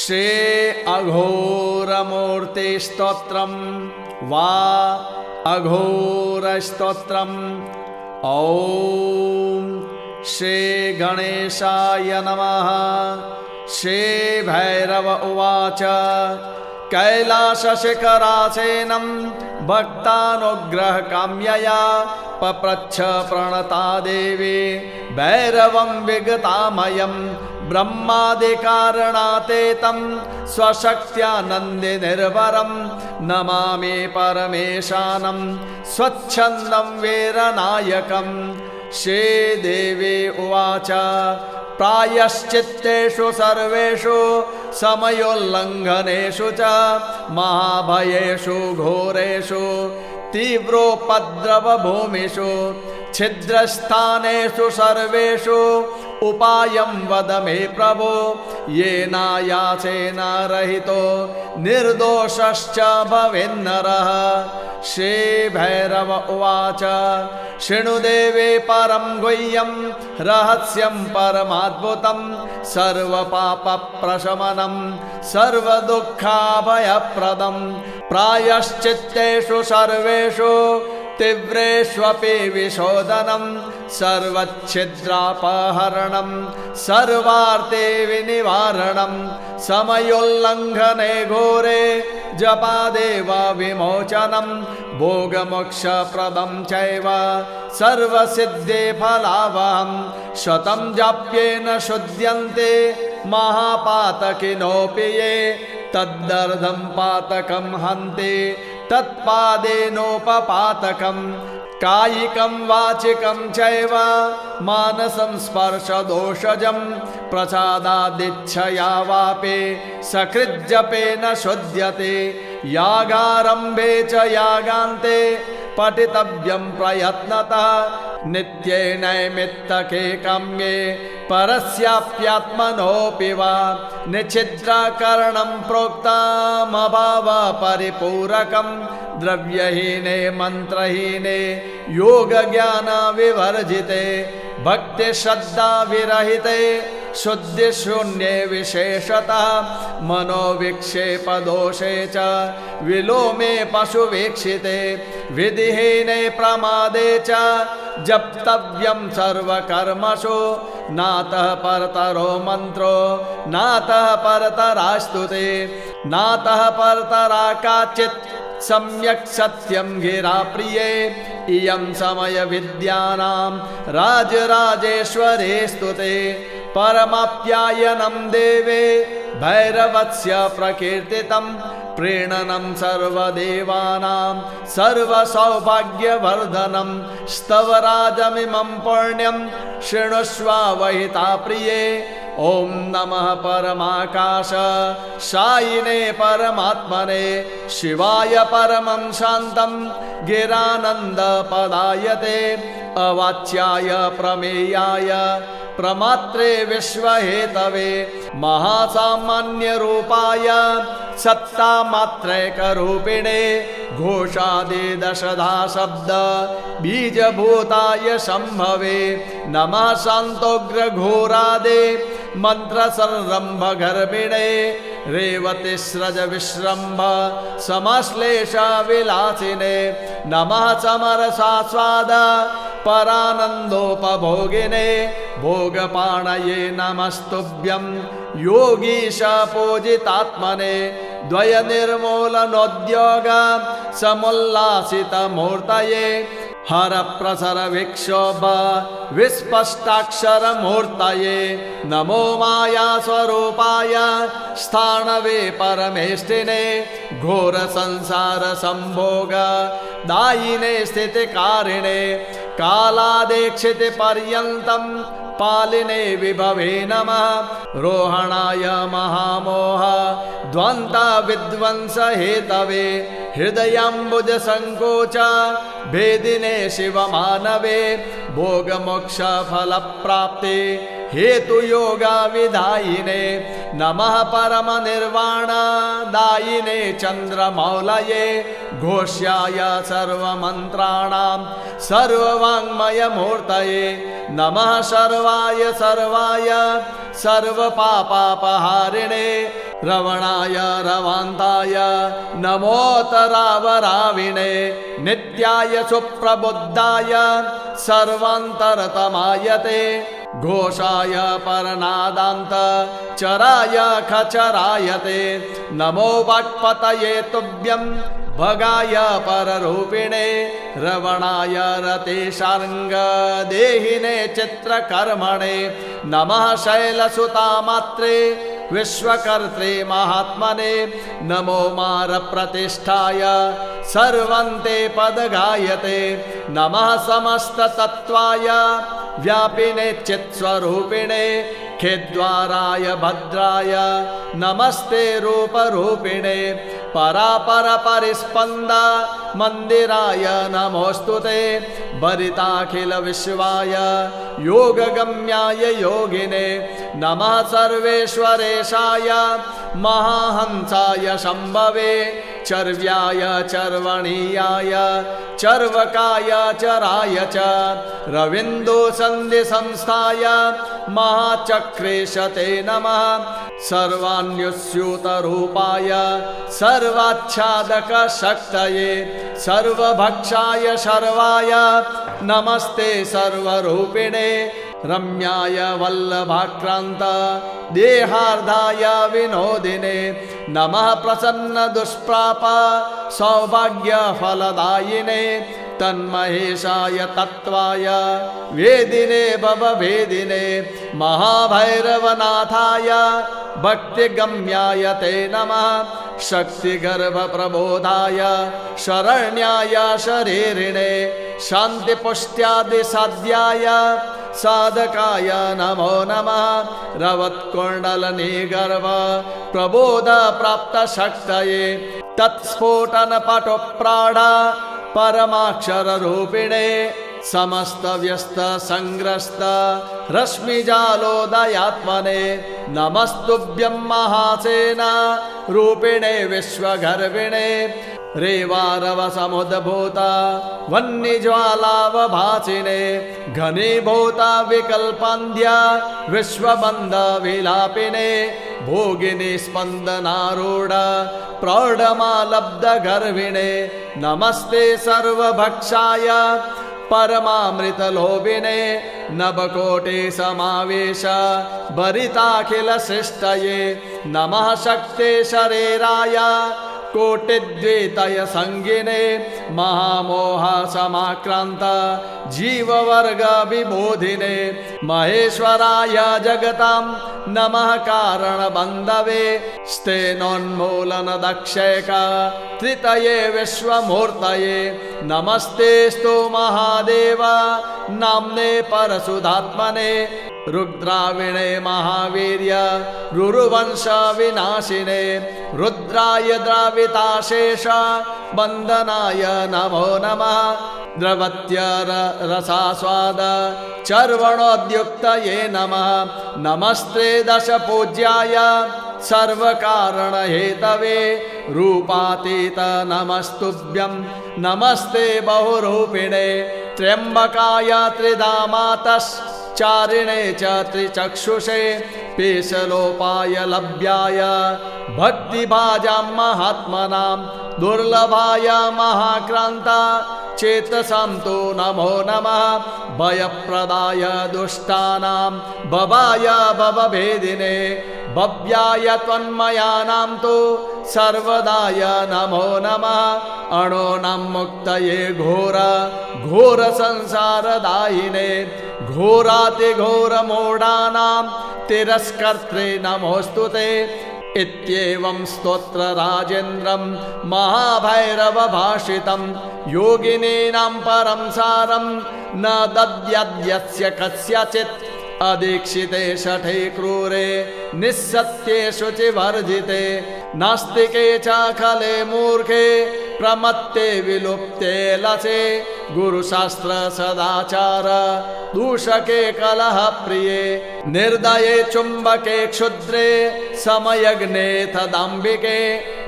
श्री अघोरमूर्तिस्तोत्रं वा अघोरस्तोत्रम् ॐ श्री गणेशाय नमः। श्री भैरव उवाच कैलासशिखरासेनं भक्तानुग्रहकाम्यया पप्रच्छ प्रणता देवी भैरवं विगतामयं ब्रह्मादिकारणातेतं स्वशक्त्यानन्दनिर्भरं नमामि परमेशानं स्वच्छन्दं वीरनायकं। श्रीदेवी उवाच प्रायश्चित्तेषु सर्वेषु समयोल्लङ्घनेषु च महाभयेषु घोरेषु तीव्रोपद्रवभूमिषु छिद्रस्थानेषु सर्वेषु उपायं वद मे प्रभो येनायासेन रहितो निर्दोषश्च भवेन्नरः। श्रीभैरव उवाच शृणुदेवे परं गुह्यं रहस्यं परमाद्भुतं सर्वपापप्रशमनं सर्वदुःखाभयप्रदं प्रायश्चित्तेषु सर्वेषु तीव्रेष्वपि विशोधनं सर्वच्छिद्रापहरणं सर्वार्ते विनिवारणं समयोल्लङ्घने घोरे जपादेव विमोचनं भोगमोक्षप्रदं चैव सर्वसिद्धिफलावहं शतं जाप्येन शुध्यन्ते महापातकिनोऽपि ये तद्दर्धं पातकं हन्ति तत्पादेनोपपातकं कायिकं वाचिकं चैव मानसं स्पर्शदोषजं प्रसादादिच्छया वापि सकृज्जपेन शुध्यते यागारम्भे च यागान्ते पठितव्यं प्रयत्नतः नित्ये नैमित्तके काम्ये परस्याप्यात्मनोऽपि वा निच्छिद्रकरणं प्रोक्तमभावपरिपूरकं द्रव्यहीने मन्त्रहीने योगज्ञानविवर्जिते भक्तिश्रद्धाविरहिते शुद्धिशून्ये विशेषतः मनोविक्षेपदोषे च विलोमे पशुवीक्षिते विधिहीने प्रमादे च जप्तव्यं सर्वकर्मसु नातः परतरो मन्त्रो नातः परतरास्तुते नातः परतरा काचित् सम्यक् सत्यं गिरा प्रिये इयं समय विद्यानां राजराजेश्वरे स्तुते परमाप्यायनं देवे भैरवस्य प्रकीर्तितं प्रीणनं सर्वदेवानां सर्वसौभाग्यवर्धनं स्तवराजमिमं पुण्यं शृणुष्वावहिता प्रिये। ॐ नमः परमाकाश शायिने परमात्मने शिवाय परमं शान्तं गिरानन्दपदायते अवाच्याय प्रमेयाय प्रमात्रे विश्वहेतवे महासामान्यरूपाय सत्तामात्रैकरूपिणे घोषादिदशधा शब्द बीजभूताय शम्भवे नमः शान्तोग्रघोरादे मन्त्रसंरम्भगर्भिणे रेवतिस्रज विश्रम्भ समश्लेष विलासिने नमः समरसास्वाद परानन्दोपभोगिने भोगपाणये नमस्तुभ्यं योगीश पूजितात्मने द्वयनिर्मूलनोद्योग समुल्लासितमूर्तये हरप्रसर विक्षोभ विस्पष्टाक्षरमूर्तये नमो मायास्वरूपाय स्थाणवे परमेष्टिने घोरसंसारसम्भोग दायिने स्थितिकारिणे कालादेक्षितिपर्यन्तं पालिने विभवे नमः रोहणाय महामोह द्वन्द्व विध्वंस हेतवे हृदयाम्बुज संकोच भेदिने शिवमानवे भोगमोक्ष फल प्राप्ते हेतु योगा विधायिने नमः परम निर्वाण दायिने चंद्रमौलये घोष्याय सर्वमंत्राणां सर्ववाङ्मय मूर्तये नमः सर्वाय सर्वाय सर्वपापापहारिणे रवणाय रवान्ताय नमोतरावराविणे नित्याय सुप्रबुद्धाय सर्वान्तरतमायते घोषाय परनादान्त चराय खचरायते नमो वाक्पतये तुभ्यं भगाय पररूपिणे रवणाय रतेशार्ङ्ग देहिने चित्रकर्मणे नमः शैलसुतामात्रे विश्वकर्त्रे महात्मने नमो मारप्रतिष्ठाय सर्वन्ते पदगायते नमः समस्ततत्त्वाय व्यापिने चित्स्वरूपिणे खेद्वाराय भद्राय नमस्ते रूपरूपिणे परापरपरिस्पन्द मन्दिराय नमोऽस्तुते भरिताखिल विश्वाय योगगम्याय योगिने नमः सर्वेश्वरेशाय महाहंसाय शम्भवे चर्व्याय चर्वणीयाय चर्वकाय चराय च रविन्दुसन्धिसंस्थाय महाचक्रेशते नमः सर्वान्युस्यूतरूपाय सर्वाच्छादकशक्तये सर्वभक्षाय शर्वाय नमस्ते सर्वरूपिणे रम्याय वल्लभाक्रान्त देहार्धाय विनोदिने नमः प्रसन्न दुष्प्राप सौभाग्यफलदायिने तन्महेशाय तत्त्वाय वेदिने भवभेदिने महाभैरवनाथाय भक्तिगम्याय ते नमः शक्तिगर्भप्रबोधाय शरण्याय शरीरिणे शान्तिपुष्ट्यादिसाध्याय साधकाय नमो नमः रवत्कुण्डलनिगर्भ प्रबोध प्राप्तशक्तये तत्स्फोटनपटुप्राण परमाक्षररूपिणे समस्तव्यस्तसङ्ग्रस्त रश्मिजालोदयात्मने नमस्तुभ्यं महासेना रूपिणे विश्वगर्विणे रेवारवसमुद्भूत वह्निज्वालावभासिने घनीभूत विकल्पान्ध्य विश्वबन्धविलापिने भोगिनी स्पन्दनारूढ प्रौढमालब्धगर्भिणे नमस्ते सर्वभक्षाय परमामृतलोभिने नभकोटिसमावेश भरिताखिलसृष्टये नमः शक्ते शरीराय कोटिद्वितय संगिने महामोह समाक्रांत जीववर्ग विबोधिने महेश्वराय जगतां नमः कारण बंधवे स्तेनोन्मूलन दक्षैक त्रितये विश्वमूर्तये नमस्तेस्तु महादेव नाम्ने परशुधात्मने रुद्राविणे महावीर्य रुरुवंश विनाशिने रुद्राय द्राविताशेष बंधनाय नमो नमः द्रवत्य रसास्वाद चर्वणोद्युक्तये नमः नमस्ते दश पूज्याय सर्वकारण हेतवे रूपातीत नमस्तुभ्यं नमस्ते बहुरूपिणे त्र्यंबकाय त्रिधामातश्चारिणे च त्रिचक्षुषे पेशलोपाय लभ्याय भक्तिभाजां महात्मनां दुर्लभाय महाक्रांता चेतसां तु नमो नमः भयप्रदाय दुष्टानां भवाय भवभेदिने भव्याय त्वन्मयानां तु सर्वदाय नमो नमः अणोनां मुक्तये घोर घोर संसारदायिने घोरातिघोरमूढानां तिरस्कर्त्रे नमोऽस्तुते इत्येवं स्तोत्र राजेन्द्रं महाभैरवभाषितं योगिनीनां परं सारं न दद्यद्यस्य कस्यचित् अदीक्षिते शठे क्रूरे निस्सत्ये शुचिवर्जिते नास्तिके च खले मूर्खे प्रमत्ते विलुप्ते लसे गुरुशास्त्र सदाचार दूषके कलह प्रिये निर्दये चुंबके क्षुद्रे समयग्ने तदाम्बिके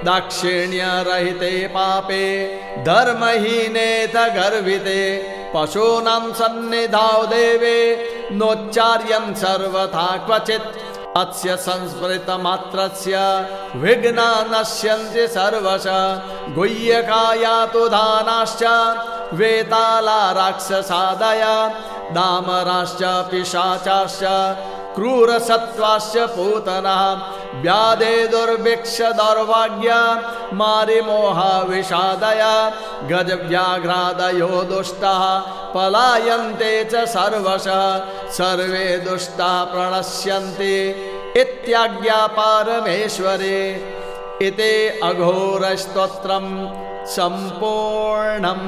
दाक्षिण्य रहिते पापे धर्महीने गर्विते पशूनां सन्निधाव देवे नोच्चार्यं सर्वथा क्वचित् अस्य संस्मृतमात्रस्य विघ्ना नश्यन्ति सर्वशः गुह्यकायातु दानाश्च वेताला राक्षसादय दामराश्च पिशाचाश्च क्रूरसत्त्वाश्च पूतनः व्याधे दुर्भिक्ष दौर्भाग्य मारिमोह विषादय गजव्याघ्रादयो दुष्टाः पलायन्ते च सर्वशः सर्वे दुष्टाः प्रणश्यन्ति इत्याज्ञा परमेश्वरे इति अघोरस्तोत्रं सम्पूर्णम्।